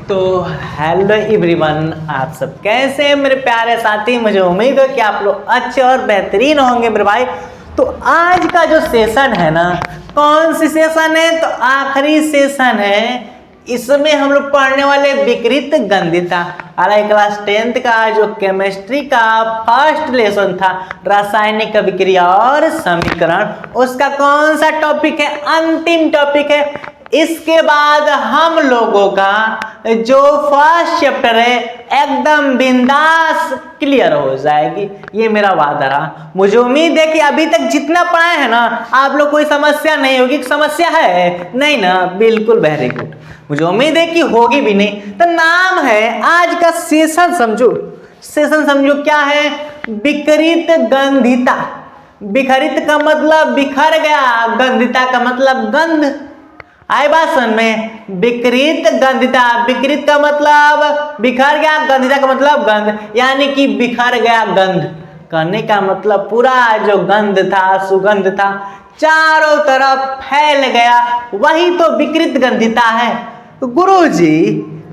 तो hello everyone, आप सब कैसे हैं मेरे प्यारे साथी। मुझे उम्मीद है कि आप लोग अच्छे और बेहतरीन होंगे मेरे भाई। तो आज का जो सेशन है ना, कौन सी सेशन है? तो आखिरी सेशन है। इसमें हम लोग पढ़ने वाले विकृत गंधिता। हालांकि क्लास 10th का जो केमिस्ट्री का फर्स्ट लेसन था, रासायनिक अभिक्रिया और समीकरण, उसका कौन सा टॉपिक है? अंतिम टॉपिक है। इसके बाद हम लोगों का जो फर्स्ट चैप्टर है एकदम बिंदास क्लियर हो जाएगी, ये मेरा वादा रहा। मुझे उम्मीद है कि अभी तक जितना पढ़ाए हैं ना, आप लोग कोई समस्या नहीं होगी। समस्या है नहीं ना? बिल्कुल, वेरी गुड। मुझे उम्मीद है कि होगी भी नहीं। तो नाम है आज का सेशन, समझो सेशन समझो क्या है? विकृत गंधिता। विकृत का मतलब बिखर गया, गंधिता का मतलब गंध। आए बात समझ में? विकृत गंधिता, विकृत का मतलब बिखर गया, गंधिता का मतलब गंध, यानी कि बिखर गया गंध। कहने का मतलब पूरा जो गंध था, सुगंध था, चारों तरफ फैल गया, वही तो विकृत गंधिता है। तो गुरुजी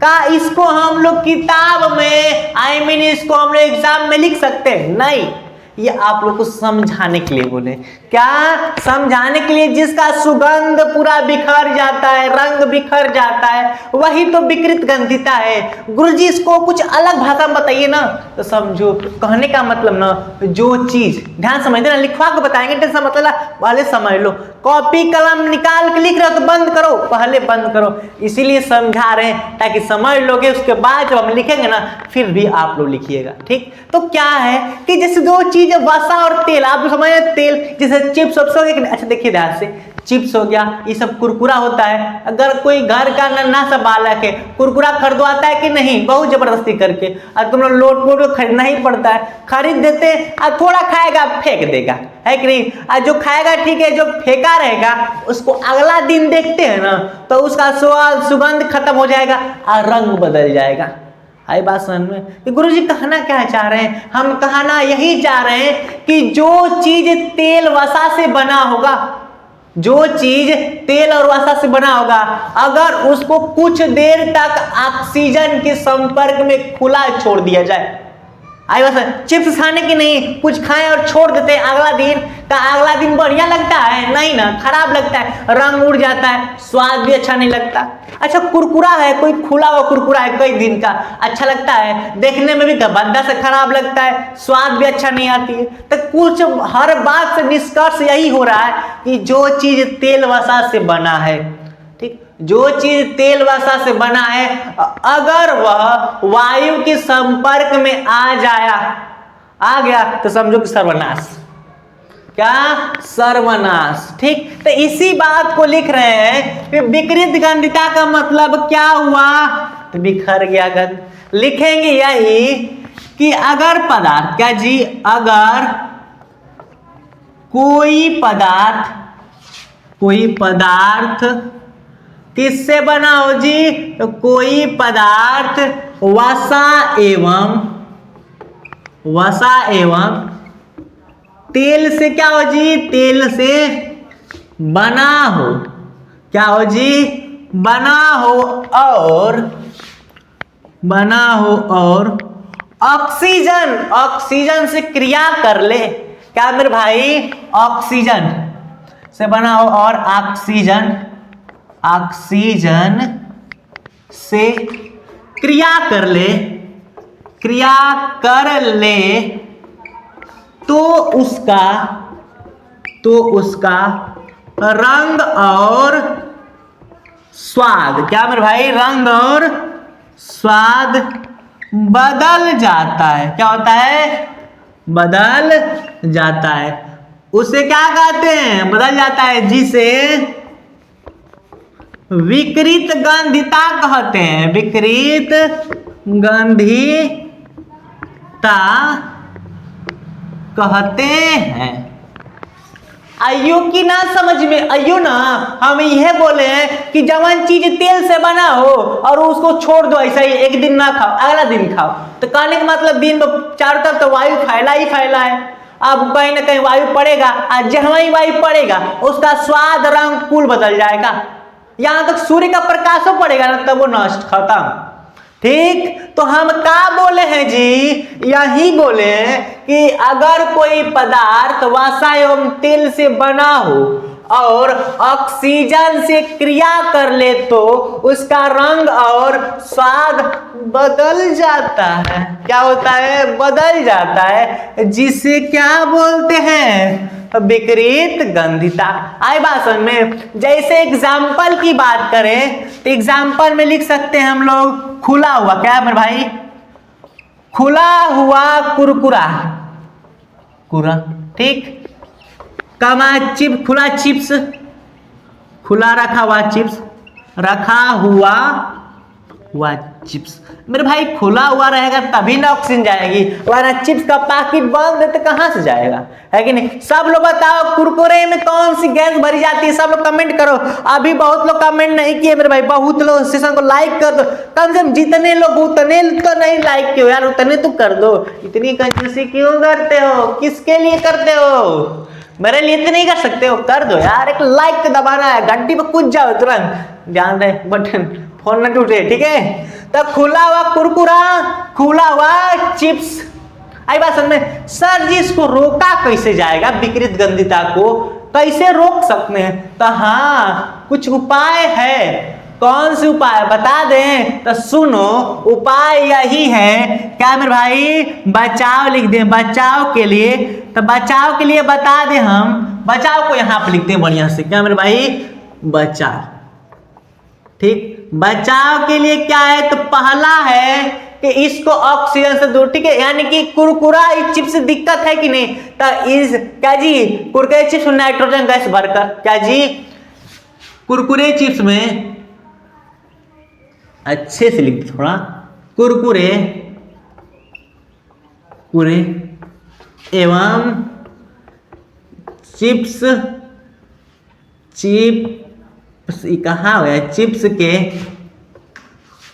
का इसको हम लोग किताब में इसको हम लोग एग्जाम में लिख सकते हैं? नहीं, ये आप लोग को समझाने के लिए बोले। क्या समझाने के लिए? जिसका सुगंध पूरा बिखर जाता है, रंग बिखर जाता है, वही तो विकृत गंधिता है। गुरुजी इसको कुछ अलग भाषा में बताइए ना। तो समझो, कहने का मतलब ना, जो चीज, ध्यान समझ ना, लिखवा के बताएंगे, टेंशन मतलब वाले समझ लो। कॉपी कलम निकाल के लिख रहे हो तो बंद करो, पहले बंद करो। इसीलिए समझा रहे हैं ताकि समझ लोगे, उसके बाद जब हम लिखेंगे ना, फिर भी आप लोग लिखिएगा, ठीक? तो क्या है कि जैसे दो चीज, वसा और तेल, आप समझ तेल, जैसे चिप्स हो गया। अच्छा देखिए ध्यान से, चिप्स हो गया, ये सब कुरकुरा होता है। अगर कोई घर का नन्हा सा बालक है, कुरकुरा खरीदवाता है कि नहीं? बहुत जबरदस्ती करके। और तुम लोग लोट पोट खरीदना ही पड़ता है, खरीद देते हैं, और थोड़ा खाएगा फेंक देगा, है कि नहीं? और जो खाएगा ठीक है, जो फेंका रहेगा उसको अगला दिन देखते हैं ना, तो उसका स्वाद, सुगंध खत्म हो जाएगा और रंग बदल जाएगा। आई बात समझ में? कि गुरुजी कहना क्या चाह रहे हैं? हम कहना यही चाह रहे हैं कि जो चीज तेल वसा से बना होगा, जो चीज तेल और वसा से बना होगा, अगर उसको कुछ देर तक ऑक्सीजन के संपर्क में खुला छोड़ दिया जाए, आई बस चिप्स खाने की नहीं, कुछ खाएं और छोड़ देते हैं अगला दिन बढ़िया लगता है? नहीं ना, खराब लगता है, रंग उड़ जाता है, स्वाद भी अच्छा नहीं लगता। अच्छा कुरकुरा है, कोई खुला हुआ कुरकुरा है कई दिन का, अच्छा लगता है, देखने में भी गंदा से खराब लगता है, स्वाद भी अच्छा नहीं आती है। तो कुछ हर बात से निष्कर्ष यही हो रहा है कि जो चीज तेल वसा से बना है, ठीक, जो चीज तेल वसा से बना है, अगर वह वायु के संपर्क में आ गया तो समझो कि सर्वनाश। क्या? सर्वनाश, ठीक। तो इसी बात को लिख रहे हैं कि विकृत गंधिता का मतलब क्या हुआ? तो बिखर गया गंध। लिखेंगे यही कि अगर पदार्थ, क्या जी? अगर कोई पदार्थ किससे बना हो जी? तो कोई पदार्थ वसा एवं तेल से, क्या हो जी? तेल से बना हो, क्या हो जी? बना हो और ऑक्सीजन से क्रिया कर ले। क्या मेरे भाई? ऑक्सीजन से बना हो और ऑक्सीजन से क्रिया कर ले, तो उसका रंग और स्वाद, क्या मेरे भाई? रंग और स्वाद बदल जाता है। क्या होता है? बदल जाता है। उसे क्या कहते हैं? बदल जाता है, जिसे विकृत गंधिता कहते हैं। विकृत गंधिता कहते हैं। आइयो की ना समझ में आइयो ना, हम यह बोले हैं कि जवन चीज तेल से बना हो और उसको छोड़ दो ऐसा ही, एक दिन ना खाओ, अगला दिन खाओ। तो कहने का मतलब दिन में चारों तरफ तो वायु फैला ही फैला है। अब कहीं ना कहीं वायु पड़ेगा, और जहां ही वायु पड़ेगा उसका स्वाद, रंग कुल बदल जाएगा। यहां तक सूर्य का प्रकाश पड़ेगा ना, तब वो नष्ट, खत्म। ठीक, तो हम क्या बोले हैं जी, यही बोले हैं कि अगर कोई पदार्थ वसा एवं तेल से बना हो और ऑक्सीजन से क्रिया कर ले तो उसका रंग और स्वाद बदल जाता है। क्या होता है? बदल जाता है, जिसे क्या बोलते हैं? विकृत गंधिता। आई बात समझ में? जैसे एग्जाम्पल की बात करें तो एग्जाम्पल में लिख सकते हैं हम लोग खुला हुआ, क्या है मेरे भाई? खुला हुआ कुरकुरा, कुरा, ठीक, कमा चिप, खुला चिप्स, खुला रखा हुआ चिप्स, रखा हुआ चिप्स। मेरे भाई खुला हुआ रहेगा तभी ना ऑक्सीजन जाएगी, वरना चिप्स का पैकेट बंद है तो कहां से जाएगा, है कि नहीं? सब लोग बताओ कुरकुरे में कौन सी गैस भरी जाती है? सब लोग कमेंट करो। अभी बहुत लोग कमेंट नहीं किए मेरे भाई, बहुत लोग सेशन को लाइक कर दो, कम से कम जितने लोग उतने तो नहीं लाइक किए यार, उतने तो कर दो। इतनी कंजूसी क्यों करते हो? किसके लिए करते हो? मेरे लिए तो नहीं कर सकते हो? कर दो यार, एक लाइक दबाना है, घंटी पे कूद जाओ तुरंत, ध्यान रहे बटन, फोन न टूटे, ठीक है? तो खुला हुआ कुरकुरा, खुला हुआ चिप्स। आई बात समझ में? सर जी इसको रोका कैसे जाएगा? विकृत गंधिता को कैसे रोक सकते हैं? तो हाँ, कुछ उपाय है। कौन से उपाय बता दें? तो सुनो, उपाय यही है, क्या मेरे भाई? बचाव लिख दें, बचाव के लिए। तो बचाव के लिए बता दें हम, बचाव को यहां पर लिखते हैं बढ़िया से, क्या मेरे भाई? बचाव, ठीक। बचाव के लिए क्या है? तो पहला है कि इसको ऑक्सीजन से दूर, ठीक है, यानी कि कुरकुरा चिप्स से दिक्कत है कि नहीं? तो इस क्या जी, कुरकुरे चिप्स में नाइट्रोजन गैस भरकर, क्या जी, कुरकुरे चिप्स में अच्छे से लिख दो थोड़ा, कुरकुरे कुरे एवं चिप्स, कहाँ हो गया?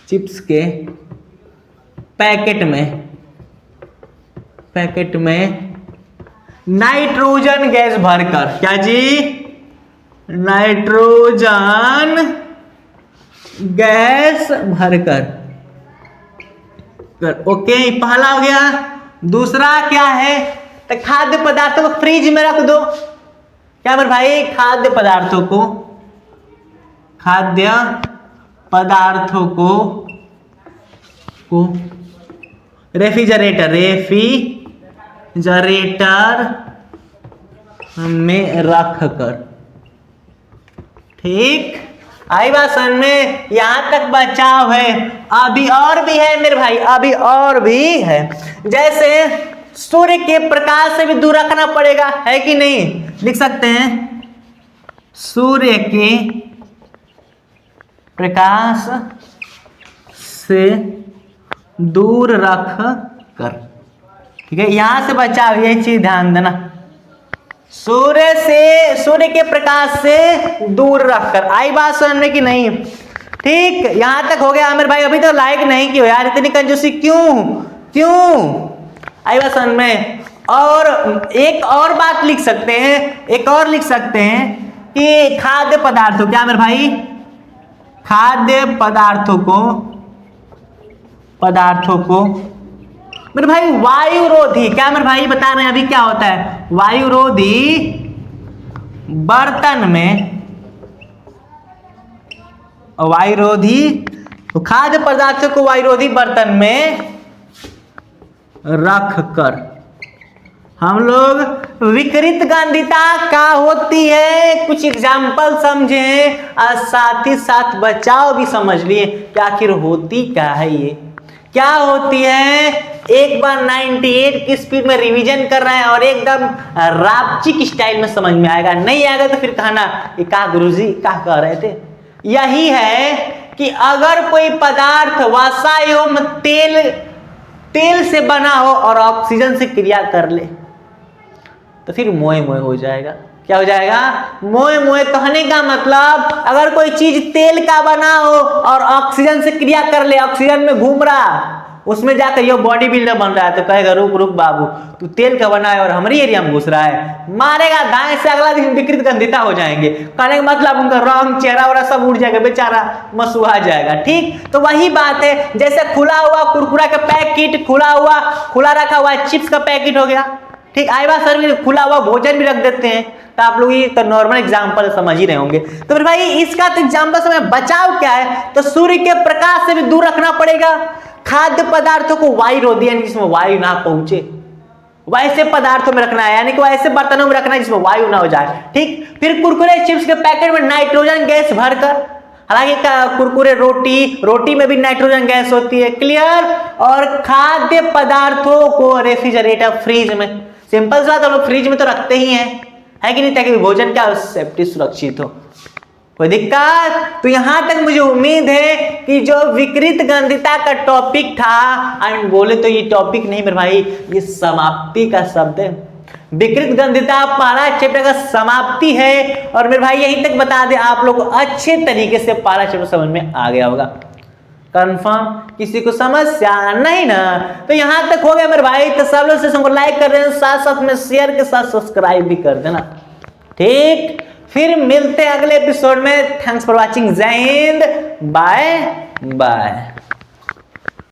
चिप्स के पैकेट में नाइट्रोजन गैस भरकर, क्या जी? नाइट्रोजन गैस भरकर, ओके, पहला हो गया। दूसरा क्या है? तो खाद्य पदार्थों को फ्रिज में रख दो, क्या मेरे भाई? खाद्य पदार्थों को रेफ्रिजरेटर में रख कर, ठीक। आई बात समझ में? यहां तक बचाव है। अभी और भी है मेरे भाई, अभी और भी है। जैसे सूर्य के प्रकाश से भी दूर रखना पड़ेगा, है कि नहीं? लिख सकते हैं सूर्य के प्रकाश से दूर रख कर, ठीक है, यहां से बचाव, ये चीज ध्यान देना। सूर्य के प्रकाश से दूर रखकर। आई बात समझ में कि नहीं? ठीक, यहां तक हो गया मेरे भाई। अभी तो लाइक नहीं किया यार, इतनी कंजूसी क्यों? आई बात समझ में? और एक और बात लिख सकते हैं, कि खाद्य पदार्थों, क्या मेरे भाई? खाद्य पदार्थों को मेरे भाई वायुरोधी, क्या मेरे भाई बता रहे हैं अभी क्या होता है? वायुरोधी बर्तन में, तो खाद्य पदार्थों को वायुरोधी बर्तन में रख कर हम लोग विकृत गंधिता क्या होती है, कुछ एग्जाम्पल समझे और साथ ही साथ बचाव भी समझ लिए कि आखिर होती क्या है, ये क्या होती है। एक बार 98 की स्पीड में रिवीजन कर रहे हैं और एकदम रापचिक स्टाइल में समझ में आएगा, नहीं आएगा तो फिर कहना ये क्या गुरुजी क्या कह रहे थे। यही है कि अगर कोई पदार्थ वसा एवं तेल से बना हो और ऑक्सीजन से क्रिया कर ले तो फिर मोए मोए हो जाएगा। क्या हो जाएगा? मोए मोए। कहने का मतलब अगर कोई चीज तेल का बना हो और ऑक्सीजन से क्रिया कर ले, ऑक्सीजन में घूम रहा उसमें जाकर ये बॉडी बिल्डर बन रहा है तो कहेगा रुक रुक बाबू, तू तेल का बना है और हमारी एरिया में घुस रहा है, मारेगा दाएं से, अगला दिन विकृत गंधिता हो जाएंगे। कहने का मतलब उनका रंग चेहरा वरा सब उड़ जाएगा, बेचारा मसुआ जाएगा। ठीक, तो वही बात है, जैसे खुला हुआ कुरकुरा का पैकेट, खुला रखा हुआ चिप्स का पैकेट हो गया। ठीक, आई बात सर, खुला हुआ भोजन भी रख देते हैं, तो आप लोग ये तो नॉर्मल एग्जांपल समझ ही रहे होंगे। तो फिर भाई इसका तो एग्जांपल समय बचाव क्या है, तो सूर्य के प्रकाश से भी दूर रखना पड़ेगा। खाद्य पदार्थों को वायुरोधी यानी जिसमें वायु ना पहुंचे, वैसे पदार्थों में रखना है, यानी कि वैसे बर्तनों में रखना है जिसमें वायु ना हो जाए। ठीक, फिर कुरकुरे चिप्स के पैकेट में नाइट्रोजन गैस भरकर, हालांकि कुरकुरे रोटी में भी नाइट्रोजन गैस होती है, क्लियर। और खाद्य पदार्थों को रेफ्रिजरेटर फ्रीज में, सिंपल सा बात, हम लोग फ्रिज में तो रखते ही हैं, है कि नहीं, ताकि भोजन का सेफ्टी सुरक्षित हो। कोई दिक्कत? तो यहां तक मुझे उम्मीद है कि जो विकृत गंधिता का टॉपिक था, आई बोले तो ये टॉपिक नहीं मेरे भाई, ये समाप्ति का शब्द है। विकृत गंधिता पहला चैप्टर का समाप्ति है। और मेरे भाई यहीं तक बता दे, आप लोग को अच्छे तरीके से पहला चैप्टर समझ में आ गया होगा, कंफर्म? किसी को समस्या नहीं ना? तो यहां तक हो गया मेरे भाई। तो सब लोग सेशन को लाइक कर देना, साथ साथ में शेयर के साथ सब्सक्राइब भी कर देना। ठीक, फिर मिलते हैं अगले एपिसोड में। Thanks for watching. जय हिंद, बाय बाय।